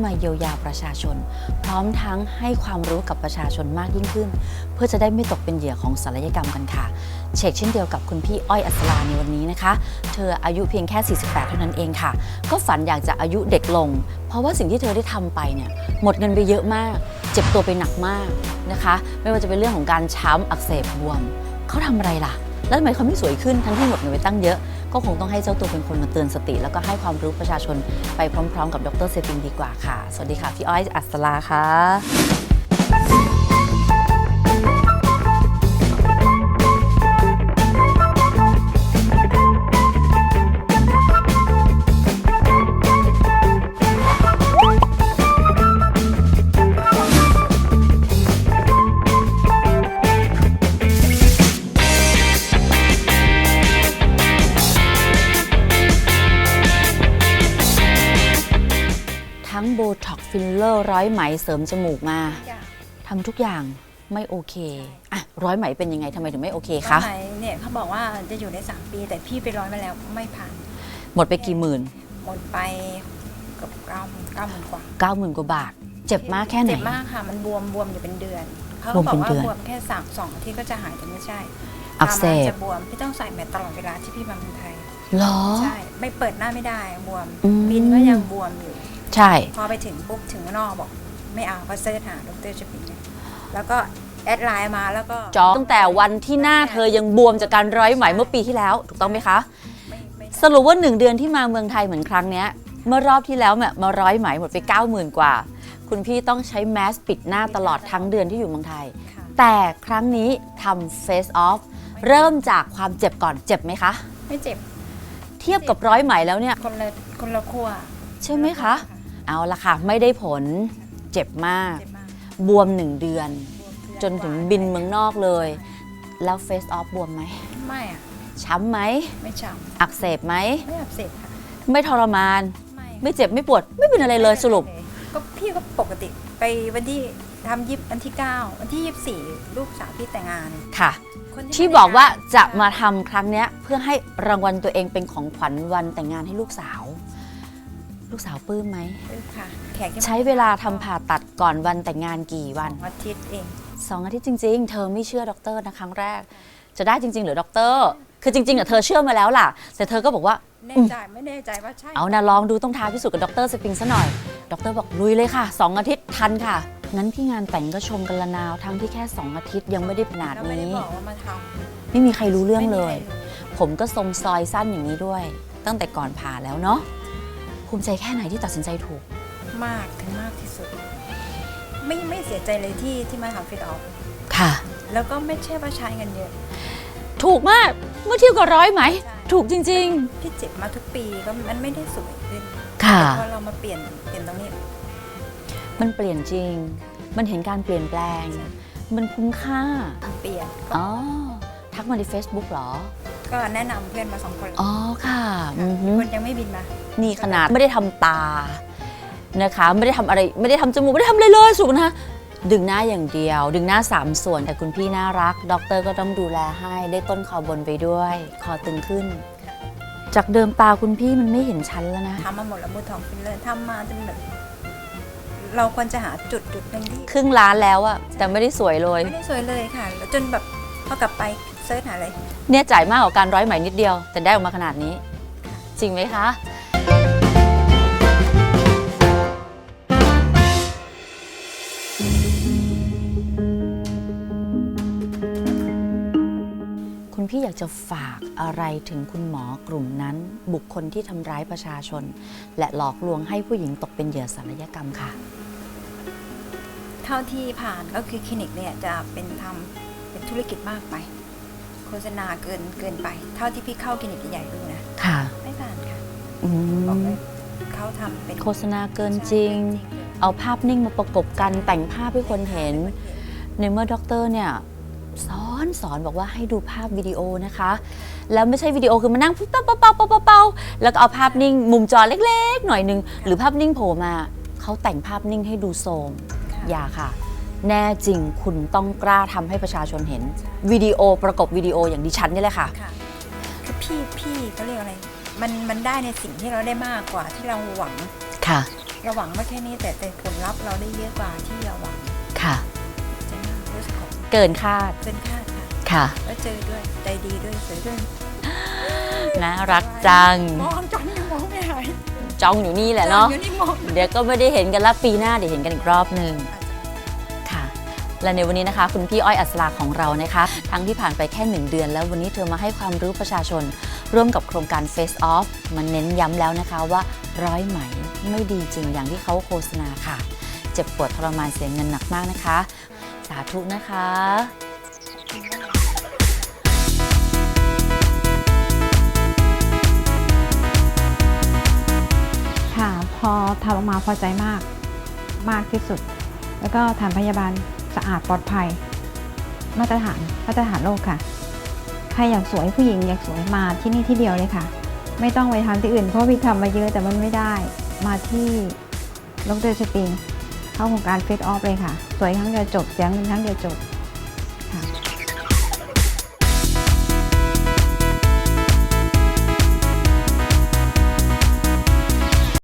มาเยียวยาประชาชนพร้อมทั้งให้ความรู้กับประชาชนมากยิ่งขึ้นเพื่อจะได้ไม่ตกเป็นเหยื่อของศัลยกรรมกันค่ะเช็คเช่นเดียวกับคุณพี่อ้อยอัศราในวันนี้นะคะเธออายุเพียงแค่48เท่านั้นเองค่ะก็ฝันอยากจะอายุเด็กลงเพราะว่าสิ่งที่เธอได้ทำไปเนี่ยหมดเงินไปเยอะมากเจ็บตัวไปหนักมากนะคะไม่ว่าจะเป็นเรื่องของการช้ำอักเสบบวมเขาทำอะไรล่ะแล้วทำไมเขาไม่สวยขึ้นทั้งที่หมดเงินไปตั้งเยอะก็คงต้องให้เจ้าตัวเป็นคนมาเตือนสติแล้วก็ให้ความรู้ประชาชนไปพร้อมๆกับดร.เซปิงดีกว่าค่ะสวัสดีค่ะพี่อ้อยอัศราค่ะทั้งโบท็อกฟิลเลอร์ร้อยไหมเสริมจมูกมาทำทุกอย่างไม่โอเคอ่ะร้อยไหมเป็นยังไงทำไมถึงไม่โอเคคะร้อยไหมเนี่ยเขาบอกว่าจะอยู่ได้3 ปีแต่พี่ไปร้อยมาแล้วไม่ผ่านหมดไปกี่หมื่นหมดไปเกือบ90,000 กว่า90,000 กว่าบาทเจ็บมากแค่ไหนเจ็บมากค่ะมันบวมอยู่เป็นเดือนเขาบอกว่าบวมแค่2 อาทิตย์ก็จะหายแต่ไม่ใช่อักเสบจะบวมพี่ต้องใส่แมสตลอดเวลาที่พี่มาเมืองไทยหรอใช่ไม่เปิดหน้าไม่ได้บวมบินก็ยังบวมอยู่ใช่พอไปถึงปุ๊บถึงนอกบอกไม่เอาก็เสิร์ชหาดร.เซปิงแล้วก็แอดไลน์มาแล้วก็จองตั้งแต่วันที่หน้าเธอยังบวมจากการร้อยไหมเมื่อปีที่แล้วถูกต้องไหมคะสรุปว่า1 เดือนที่มาเมืองไทยเหมือนครั้งนี้เมื่อรอบที่แล้วมาร้อยไหมหมดไป 90,000 กว่าคุณพี่ต้องใช้แมสปิดหน้าตลอดทั้งเดือนที่อยู่เมืองไทยแต่ครั้งนี้ทำ face off เริ่มจากความเจ็บก่อนเจ็บไหมคะไม่เจ็บเทียบกับร้อยไหมแล้วเนี่ยคนละขั้วใช่ไหมคะเอาละค่ะไม่ได้ผลเจ็บมากบวม1 เดือนจนถึงบินเมืองนอกเลยแล้วเฟสออฟบวมไหมไม่อะช้ำไหมไม่ช้ำอักเสบไหมไม่อักเสบค่ะไม่ทรมานไม่เจ็บไม่ปวดไม่เป็นอะไรเลยสรุปก็พี่ก็ปกติไปวันที่ทำยิบวันที่9วันที่24ลูกสาวพี่แต่งงานค่ะที่บอกว่าจะมาทำครั้งนี้เพื่อให้รางวัลตัวเองเป็นของขวัญวันแต่งงานให้ลูกสาวปลื้มไหมค่ะใช้เวลาทำผ่าตัดก่อนวันแต่งงานกี่วัน2 อาทิตย์เอง2 อาทิตย์จริงๆเธอไม่เชื่อด็อกเตอร์นะครั้งแรกจะได้จริงๆหรือด็อกเตอร์คือจริงๆเธอเชื่อมาแล้วล่ะแต่เธอก็บอกว่าแน่ใจไม่แน่ใจว่าใช่เอานะลองดูต้องท้าพิสูจน์กับด็อกเตอร์สปริงซะหน่อยด็อกเตอร์บอกลุยเลยค่ะ2 อาทิตย์ทันค่ะงั้นที่งานแต่งก็ชมกันละนาวทั้งที่แค่2 อาทิตย์ยังไม่ได้ขนาดนี้ไม่ได้บอกว่ามาทำไม่มีใครรู้เรื่องเลยผมก็ทรงซอยสั้นอย่างนี้ด้วยตั้งแต่ก่อนผ่าแล้วเนาะภูมิใจแค่ไหนที่ตัดสินใจถูกมากถึงมากที่สุดไม่เสียใจเลยที่มาทำฟิตออฟค่ะแล้วก็ไม่ใช่ว่าใช้เงินเยอะถูกมากเมื่อเทียบกับร้อยไหมถูกจริงๆที่เจ็บมาทุกปีก็มันไม่ได้สวยขึ้นค่ะพอเรามาเปลี่ยนตรงนี้มันเปลี่ยนจริงมันเห็นการเปลี่ยนแปลงมันคุ้มค่าเปลี่ยนอ๋อทักมาใน Facebook หรอก็แนะนำเพื่อนมา2 คนอ๋อค่ะคนยังไม่บินมานี่ขนาดไม่ได้ทำตานะคะไม่ได้ทำอะไรไม่ได้ทำจมูกไม่ได้ทำอะไรเลยสุกนะคะดึงหน้าอย่างเดียวดึงหน้า3 ส่วนแต่คุณพี่น่ารักด็อกเตอร์ก็ต้องดูแลให้ได้ต้นคอบนไปด้วยคอตึงขึ้นจากเดิมตาคุณพี่มันไม่เห็นชั้นแล้วนะทำมาหมดแล้วบูทองฟิลเลอร์ทำมาจนแบบเราควรจะหาจุดหนึ่งที่ครึ่งล้านแล้วอะแต่ไม่ได้สวยเลยไม่ได้สวยเลยค่ะแล้วจนแบบพอกลับไปเซิร์ชหาอะไรเนี่ยจ่ายมากกว่าการร้อยไหมนิดเดียวแต่ได้ออกมาขนาดนี้จริงไหมคะคุณพี่อยากจะฝากอะไรถึงคุณหมอกลุ่มนั้นบุคคลที่ทำร้ายประชาชนและหลอกลวงให้ผู้หญิงตกเป็นเหยื่อศัลยกรรมค่ะเท่าที่ผ่านก็คือคลินิกเนี่ยจะเป็นธุรกิจมากไปโฆษณาเกินไปเท่าที่พี่เข้าคลินิกใหญ่ดูนะค่ะไม่ผ่านค่ะบอกเลยเขาทำเป็นโฆษณาเกินจริงเอาภาพนิ่งมาประกบกันแต่งภาพให้คนเห็นในเมื่อด็อกเตอร์เนี่ยสอนบอกว่าให้ดูภาพวิดีโอนะคะแล้วไม่ใช่วิดีโอคือมานั่งเป่าแล้วก็เอาภาพนิ่งมุมจอเล็กๆหน่อยนึงหรือภาพนิ่งโผล่มาเขาแต่งภาพนิ่งให้ดูโทรมอย่าค่ะแน่จริงคุณต้องกล้าทำให้ประชาชนเห็นวิดีโอประกบวิดีโออย่างดิฉันนี่แหละค่ะคือพี่เขาเรียกอะไรมันได้ในสิ่งที่เราได้มากกว่าที่เราหวังค่ะ เราหวังมาแค่นี้แต่ผลลัพธ์เราได้เยอะกว่าที่เราหวัง ค่ะ จะน่ารู้สึกของ เกินคาด เกินคาดค่ะ ค่ะ แล้วเจอด้วยใจดีด้วยสวยด้วย น่ารักจัง มองจ้องยังมองไม่หาย จ้องอยู่นี่แหละเนาะ อยู่นี่มอง เดี๋ยวก็ไม่ได้เห็นกันละปีหน้าเดี๋ยวเห็นกันอีกรอบหนึ่งค่ะ และในวันนี้นะคะ คุณพี่อ้อยอัศราของเรานะคะ ทั้งที่ผ่านไปแค่ 1 เดือน แล้ววันนี้เธอมาให้ความรู้ประชาชน ร่วมกับโครงการ Face Off มันเน้นย้ำแล้วนะคะว่าร้อยไหมไม่ดีจริงอย่างที่เขาโฆษณาค่ะ เจ็บปวดทรมานเสียเงินหนักมากนะคะ สาธุนะคะ ค่ะพอทำออกมาพอใจมากที่สุด แล้วก็ฐานพยาบาลสะอาดปลอดภัย มาตรฐานโลกค่ะ ใครอยากสวยผู้หญิงอยากสวยมาที่นี่ที่เดียวเลยค่ะ ไม่ต้องไปทำที่อื่นเพราะวิทำมาเยอะแต่มันไม่ได้มาที่ดร.สปริงเข้าโครงการเฟสออฟเลยค่ะ สวยครั้งเดียวจบเสียเงินครั้งเดียวจบค่ะ